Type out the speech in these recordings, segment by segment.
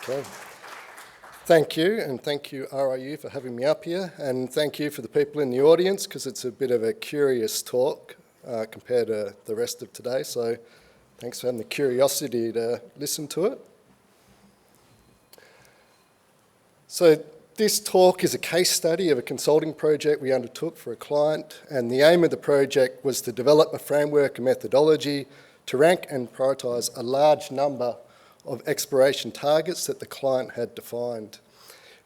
Okay. Thank you, and thank you RIU for having me up here, and thank you for the people in the audience, because it's a bit of a curious talk compared to the rest of today, so thanks for having the curiosity to listen to it. So this talk is a case study of a consulting project we undertook for a client, and the aim of the project was to develop a framework and methodology to rank and prioritise a large number of exploration targets that the client had defined.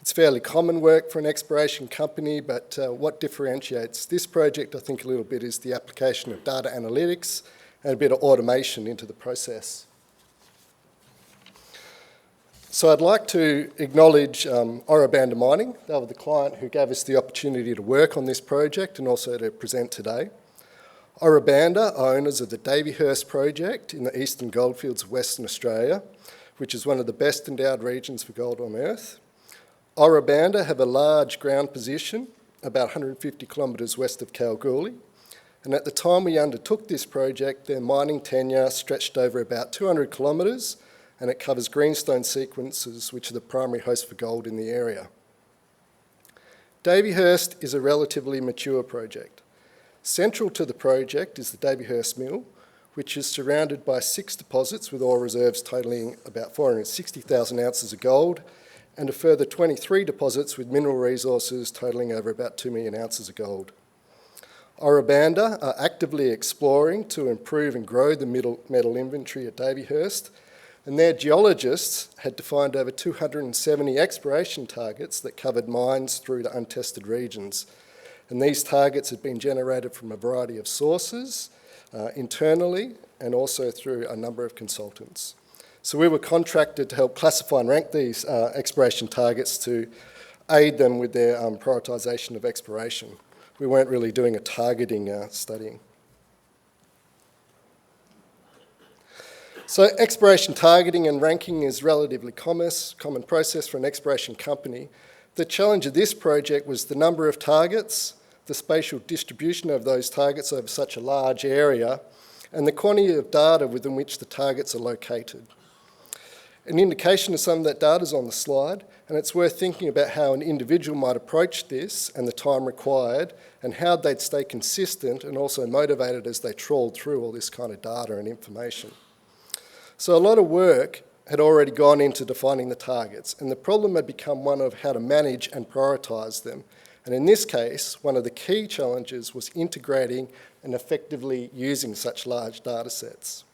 It's fairly common work for an exploration company, but what differentiates this project, I think, a little bit is the application of data analytics and a bit of automation into the process. So I'd like to acknowledge Ora Banda Mining. They were the client who gave us the opportunity to work on this project and also to present today. Ora Banda are owners of the Davyhurst project in the eastern goldfields of Western Australia, which is one of the best endowed regions for gold on earth. Ora Banda have a large ground position, about 150 kilometres west of Kalgoorlie, and at the time we undertook this project, their mining tenure stretched over about 200 kilometres, and it covers greenstone sequences, which are the primary host for gold in the area. Davyhurst is a relatively mature project. Central to the project is the Davyhurst Mill, which is surrounded by 6 deposits with ore reserves totalling about 460,000 ounces of gold, and a further 23 deposits with mineral resources totalling over about 2 million ounces of gold. Ora Banda are actively exploring to improve and grow the metal inventory at Davyhurst, and their geologists had defined over 270 exploration targets that covered mines through to untested regions. And these targets had been generated from a variety of sources, internally and also through a number of consultants. So we were contracted to help classify and rank these exploration targets to aid them with their prioritisation of exploration. We weren't really doing a targeting studying. So exploration targeting and ranking is relatively common process for an exploration company. The challenge of this project was the number of targets, the spatial distribution of those targets over such a large area, and the quantity of data within which the targets are located. An indication of some of that data is on the slide, and it's worth thinking about how an individual might approach this and the time required, and how they'd stay consistent and also motivated as they trawled through all this kind of data and information. So a lot of work had already gone into defining the targets, and the problem had become one of how to manage and prioritise them. And in this case, one of the key challenges was integrating and effectively using such large data sets.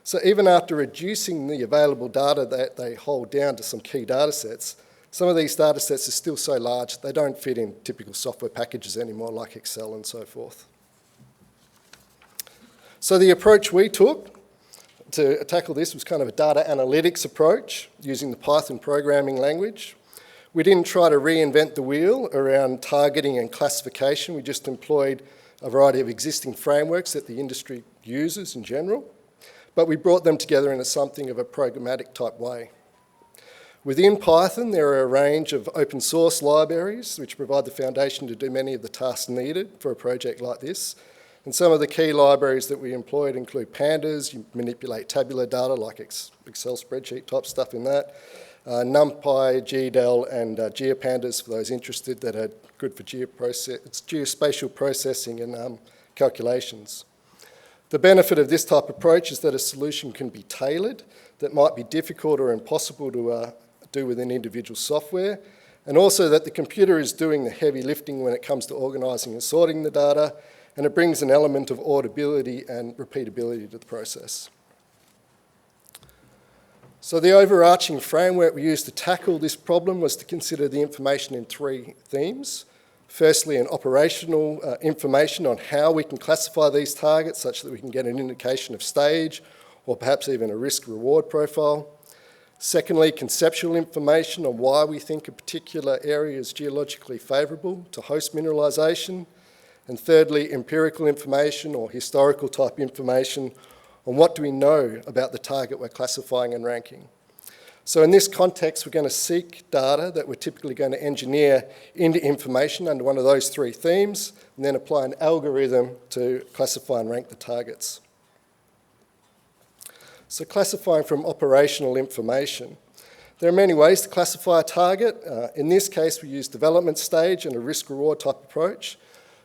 So even after reducing the available data that they hold down to some key data sets, some of these data sets are still so large they don't fit in typical software packages anymore, like Excel and so forth. So the approach we took to tackle this was kind of a data analytics approach using the Python programming language. We didn't try to reinvent the wheel around targeting and classification. We just employed a variety of existing frameworks that the industry uses in general, but we brought them together in something of a programmatic type way. Within Python, there are a range of open source libraries which provide the foundation to do many of the tasks needed for a project like this. And some of the key libraries that we employed include pandas. You manipulate tabular data like Excel spreadsheet type stuff in that. NumPy, GDEL and GeoPandas for those interested, that are good for geospatial processing and calculations. The benefit of this type of approach is that a solution can be tailored that might be difficult or impossible to do within individual software, and also that the computer is doing the heavy lifting when it comes to organising and sorting the data, and it brings an element of auditability and repeatability to the process. So the overarching framework we used to tackle this problem was to consider the information in 3 themes. Firstly, an operational information on how we can classify these targets such that we can get an indication of stage or perhaps even a risk-reward profile. Secondly, conceptual information on why we think a particular area is geologically favourable to host mineralisation. And thirdly, empirical information or historical type information on what do we know about the target we're classifying and ranking. So in this context, we're going to seek data that we're typically going to engineer into information under one of those 3 themes, and then apply an algorithm to classify and rank the targets. So classifying from operational information. There are many ways to classify a target. In this case, we use development stage and a risk-reward type approach.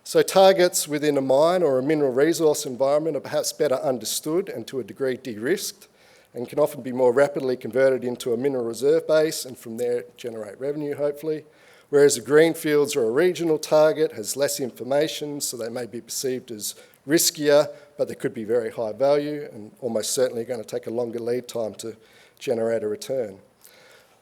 So targets within a mine or a mineral resource environment are perhaps better understood and to a degree de-risked, and can often be more rapidly converted into a mineral reserve base and from there generate revenue, hopefully. Whereas a greenfields or a regional target has less information, so they may be perceived as riskier, but they could be very high value and almost certainly going to take a longer lead time to generate a return.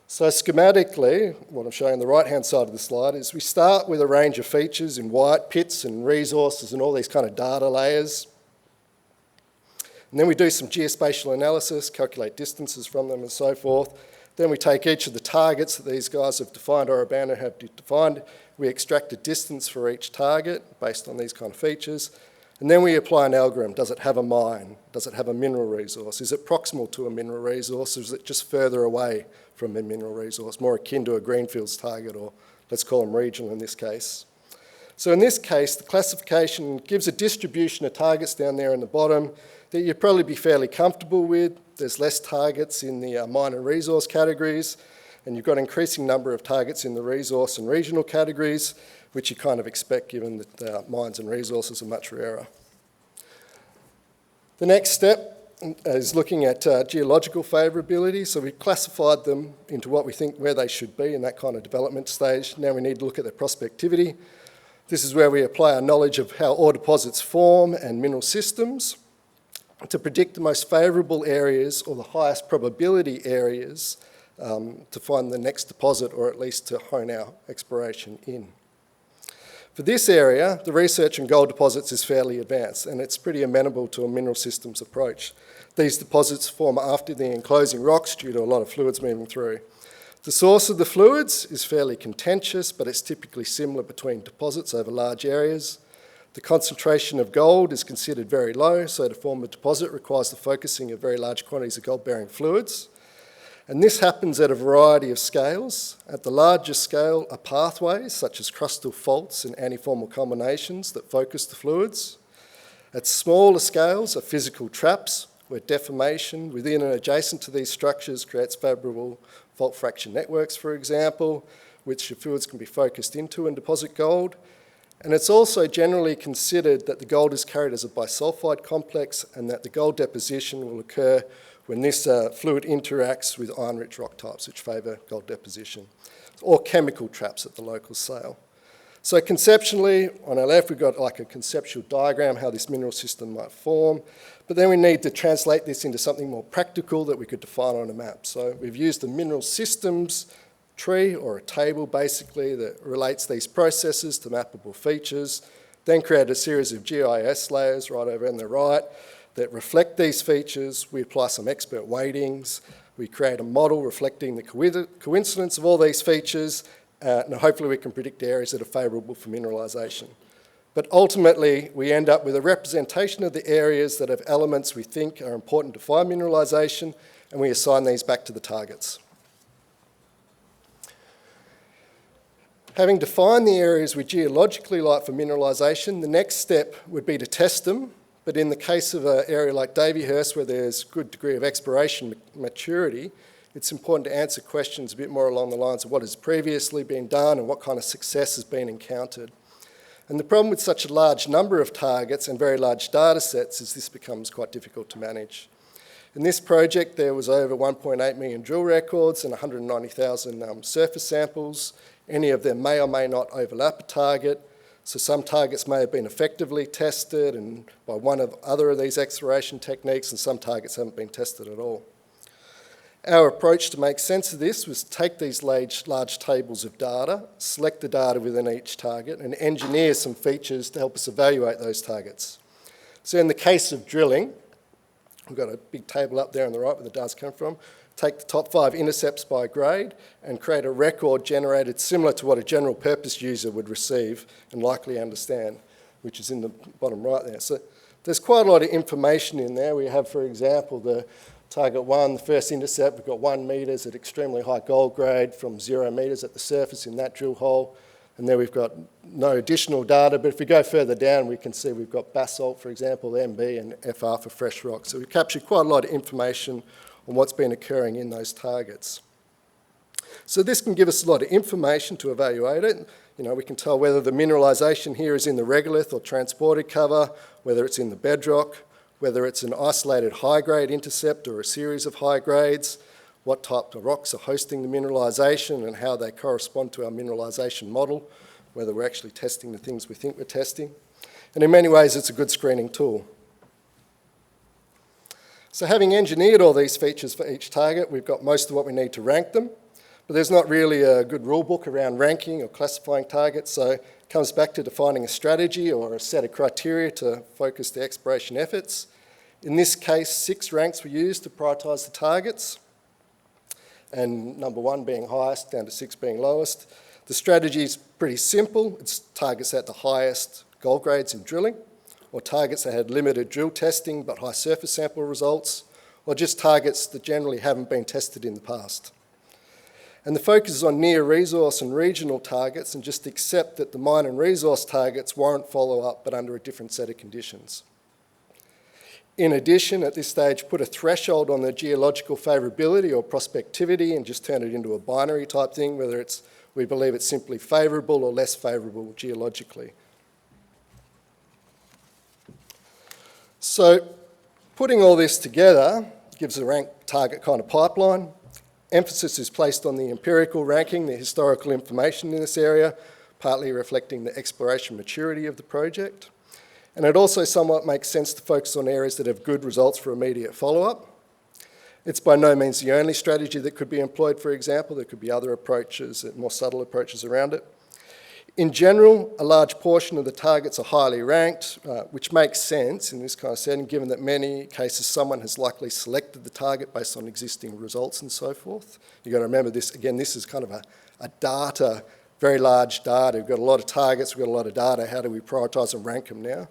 So schematically, what I'm showing on the right-hand side of the slide is we start with a range of features in white, pits and resources and all these kind of data layers. And then we do some geospatial analysis, calculate distances from them and so forth. Then we take each of the targets that these guys have defined or Urbana have defined. We extract a distance for each target based on these kind of features. And then we apply an algorithm. Does it have a mine? Does it have a mineral resource? Is it proximal to a mineral resource, or is it just further away from a mineral resource, more akin to a greenfields target, or let's call them regional in this case? So in this case, the classification gives a distribution of targets down there in the bottom that you'd probably be fairly comfortable with. There's less targets in the mine and resource categories, and you've got an increasing number of targets in the resource and regional categories, which you kind of expect given that mines and resources are much rarer. The next step is looking at geological favourability. So we've classified them into what we think where they should be in that kind of development stage. Now we need to look at their prospectivity. This is where we apply our knowledge of how ore deposits form and mineral systems to predict the most favourable areas or the highest probability areas to find the next deposit, or at least to hone our exploration in. For this area, the research in gold deposits is fairly advanced, and it's pretty amenable to a mineral systems approach. These deposits form after the enclosing rocks due to a lot of fluids moving through. The source of the fluids is fairly contentious, but it's typically similar between deposits over large areas. The concentration of gold is considered very low, so to form a deposit requires the focusing of very large quantities of gold-bearing fluids. And this happens at a variety of scales. At the largest scale are pathways, such as crustal faults and antiformal combinations that focus the fluids. At smaller scales are physical traps, where deformation within and adjacent to these structures creates favourable fault fraction networks, for example, which the fluids can be focused into and deposit gold. And it's also generally considered that the gold is carried as a bisulfide complex and that the gold deposition will occur when this fluid interacts with iron-rich rock types, which favour gold deposition, or chemical traps at the local scale. So conceptually, on our left, we've got like a conceptual diagram how this mineral system might form, but then we need to translate this into something more practical that we could define on a map. So we've used the mineral systems tree, or a table basically, that relates these processes to mappable features, then create a series of GIS layers right over on the right that reflect these features. We apply some expert weightings. We create a model reflecting the coincidence of all these features, and hopefully we can predict areas that are favourable for mineralisation. But ultimately, we end up with a representation of the areas that have elements we think are important to find mineralisation, and we assign these back to the targets. Having defined the areas we geologically like for mineralisation, the next step would be to test them. But in the case of an area like Davyhurst, where there's a good degree of exploration maturity, it's important to answer questions a bit more along the lines of what has previously been done and what kind of success has been encountered. And the problem with such a large number of targets and very large data sets is this becomes quite difficult to manage. In this project, there was over 1.8 million drill records and 190,000 surface samples. Any of them may or may not overlap a target. So some targets may have been effectively tested and by one of other of these exploration techniques, and some targets haven't been tested at all. Our approach to make sense of this was to take these large tables of data, select the data within each target, and engineer some features to help us evaluate those targets. So in the case of drilling, we've got a big table up there on the right where the data's come from. Take the top 5 intercepts by grade and create a record generated similar to what a general purpose user would receive and likely understand, which is in the bottom right there. So there's quite a lot of information in there. We have, for example, the target 1, the first intercept, we've got 1 metres at extremely high gold grade from 0 metres at the surface in that drill hole. And there we've got no additional data, but if we go further down, we can see we've got basalt, for example, MB and FR for fresh rock. So we've captured quite a lot of information on what's been occurring in those targets. So this can give us a lot of information to evaluate it. We can tell whether the mineralisation here is in the regolith or transported cover, whether it's in the bedrock, whether it's an isolated high-grade intercept or a series of high grades, what type of rocks are hosting the mineralisation and how they correspond to our mineralisation model, whether we're actually testing the things we think we're testing. And in many ways, it's a good screening tool. So having engineered all these features for each target, we've got most of what we need to rank them. But there's not really a good rule book around ranking or classifying targets, so it comes back to defining a strategy or a set of criteria to focus the exploration efforts. In this case, 6 ranks were used to prioritise the targets, and number 1 being highest, down to 6 being lowest. The strategy is pretty simple. It's targets at the highest gold grades in drilling, or targets that had limited drill testing but high surface sample results, or just targets that generally haven't been tested in the past. And the focus is on near resource and regional targets, and just accept that the mine and resource targets warrant follow-up but under a different set of conditions. In addition, at this stage, put a threshold on the geological favourability or prospectivity and just turn it into a binary type thing, whether we believe it's simply favourable or less favourable geologically. So putting all this together gives a rank target kind of pipeline. Emphasis is placed on the empirical ranking, the historical information in this area, partly reflecting the exploration maturity of the project. And it also somewhat makes sense to focus on areas that have good results for immediate follow-up. It's by no means the only strategy that could be employed, for example. There could be other approaches, more subtle approaches around it. In general, a large portion of the targets are highly ranked, which makes sense in this kind of setting, given that in many cases someone has likely selected the target based on existing results and so forth. You've got to remember this, again, this is kind of a data, very large data. We've got a lot of targets, we've got a lot of data. How do we prioritise and rank them now?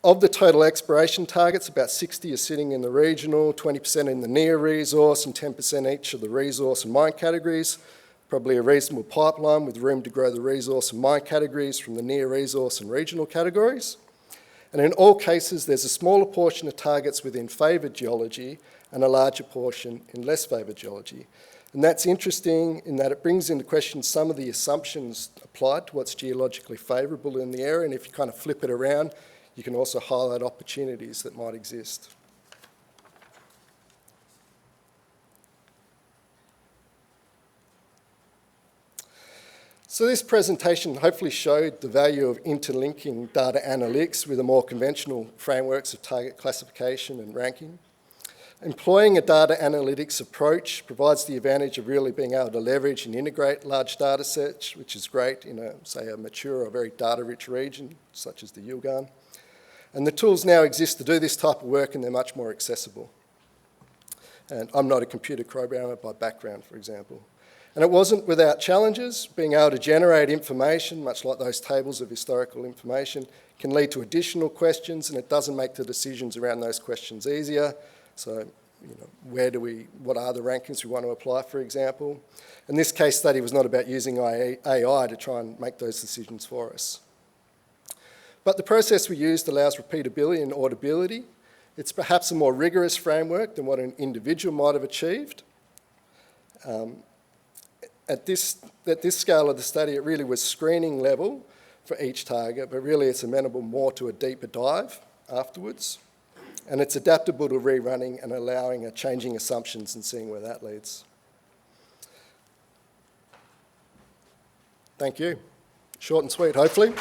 Of the total exploration targets, about 60 are sitting in the regional, 20% in the near resource, and 10% each of the resource and mine categories. Probably a reasonable pipeline with room to grow the resource and mine categories from the near resource and regional categories. And in all cases, there's a smaller portion of targets within favoured geology and a larger portion in less favoured geology. And that's interesting in that it brings into question some of the assumptions applied to what's geologically favourable in the area, and if you kind of flip it around, you can also highlight opportunities that might exist. So this presentation hopefully showed the value of interlinking data analytics with the more conventional frameworks of target classification and ranking. Employing a data analytics approach provides the advantage of really being able to leverage and integrate large data sets, which is great in say a mature or very data-rich region, such as the Yilgarn. And the tools now exist to do this type of work, and they're much more accessible. And I'm not a computer programmer by background, for example. And it wasn't without challenges. Being able to generate information, much like those tables of historical information, can lead to additional questions, and it doesn't make the decisions around those questions easier. So, what are the rankings we want to apply, for example? And this case study was not about using AI to try and make those decisions for us. But the process we used allows repeatability and auditability. It's perhaps a more rigorous framework than what an individual might have achieved. At this scale of the study, it really was screening level for each target, but really it's amenable more to a deeper dive afterwards. And it's adaptable to rerunning and allowing changing assumptions and seeing where that leads. Thank you. Short and sweet, hopefully.